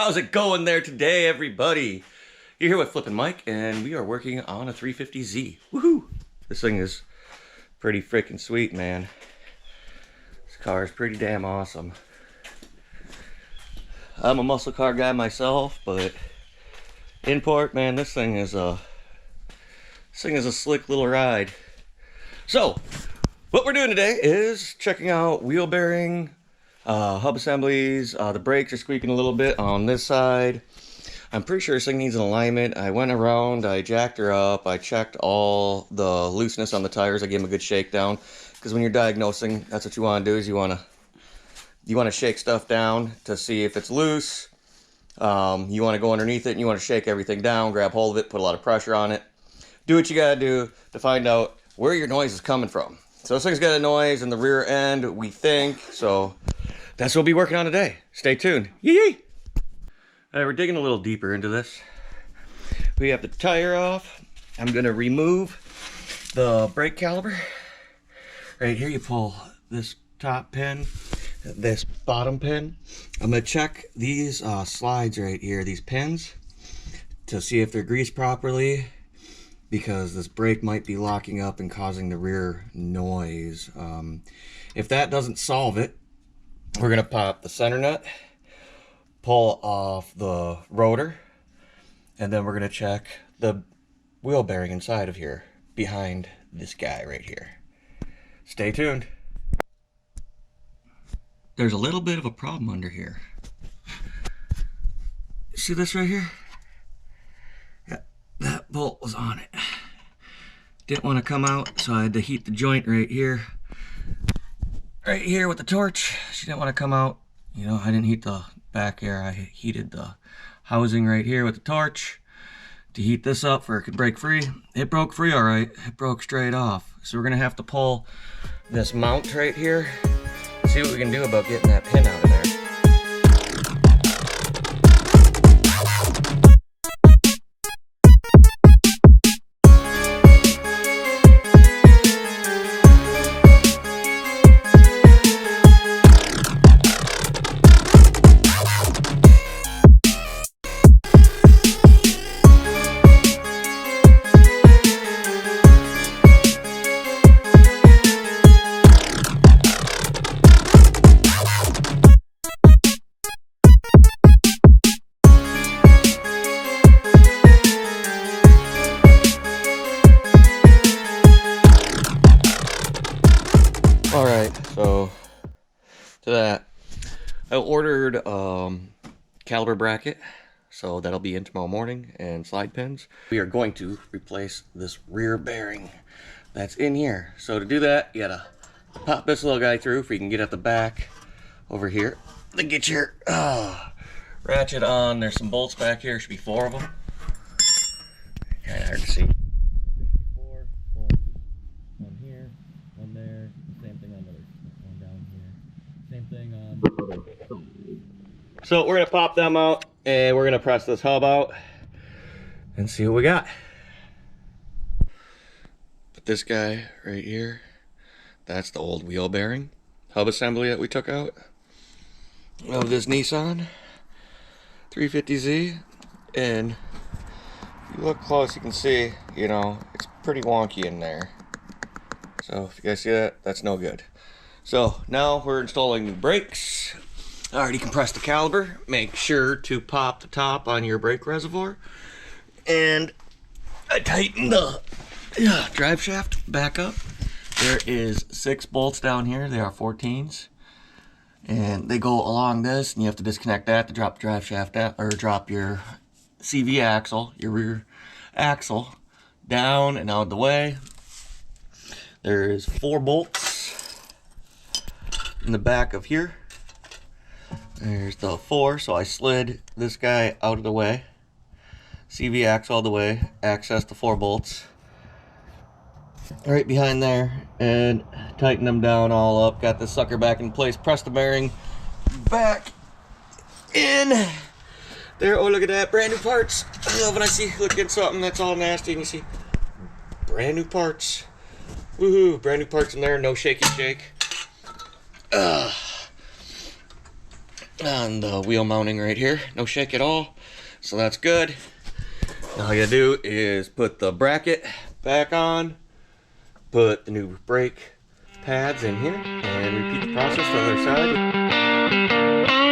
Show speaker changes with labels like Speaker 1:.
Speaker 1: How's it going there today, everybody? You're here with Flippin' Mike, and we are working on a 350Z. Woohoo! This thing is pretty freaking sweet, man. This car is pretty damn awesome. I'm a muscle car guy myself, but import, man, this thing is a slick little ride. So, what we're doing today is checking out wheel bearing, hub assemblies. The brakes are squeaking a little bit on this side. I'm pretty sure this thing needs an alignment. I went around, I jacked her up, I checked all the looseness on the tires. I gave them a good shakedown, because when you're diagnosing, that's what you want to do, is you want to shake stuff down to see if it's loose. You want to go underneath it and you want to shake everything down, grab hold of it, put a lot of pressure on it. Do what you gotta do to find out where your noise is coming from. So this thing's got a noise in the rear end, we think, so that's what we'll be working on today. Stay tuned. Yee! Alright, we're digging a little deeper into this. We have the tire off. I'm gonna remove the brake caliper. Right here, you pull this top pin, this bottom pin. I'm gonna check these slides right here, these pins, to see if they're greased properly, because this brake might be locking up and causing the rear noise. If that doesn't solve it, we're gonna pop the center nut, pull off the rotor, and then we're gonna check the wheel bearing inside of here, behind this guy right here. Stay tuned. There's a little bit of a problem under here. See this right here? Yeah, that bolt was on it. Didn't want to come out, so I had to heat the joint right here. Right here with the torch. She didn't want to come out. You know, I didn't heat the back air. I heated the housing right here with the torch to heat this up for it could break free. It broke free all right. It broke straight off. So we're gonna have to pull this mount right here. See what we can do about getting that pin out of there. Alright, so to that, I ordered caliper bracket, so that'll be in tomorrow morning, and slide pins. We are going to replace this rear bearing that's in here. So to do that, you gotta pop this little guy through, if we can get at the back over here. Then get your ratchet on. There's some bolts back here, should be 4 of them. Kind of hard to see. So we're gonna pop them out, and we're gonna press this hub out and see what we got. But this guy right here, that's the old wheel bearing hub assembly that we took out of this Nissan 350Z. And if you look close, you can see, you know, it's pretty wonky in there. So if you guys see that, that's no good. So now we're installing new brakes. I already compressed the caliper. Make sure to pop the top on your brake reservoir. And I tightened the drive shaft back up. There is 6 bolts down here. They are 14s. And they go along this, and you have to disconnect that to drop the drive shaft out, or drop your CV axle, your rear axle, down and out of the way. There's 4 bolts in the back of here. There's the 4, so I slid this guy out of the way. CV axle all the way, access the 4 bolts. Right behind there, and tighten them down all up. Got this sucker back in place. Press the bearing back in. There, oh look at that, brand new parts. I love when I look at something that's all nasty and you see brand new parts. Woohoo, brand new parts in there, no shaky shake. on the wheel mounting right here. No shake at all, so that's good. Now all you gotta do is put the bracket back on, put the new brake pads in here, and repeat the process to the other side.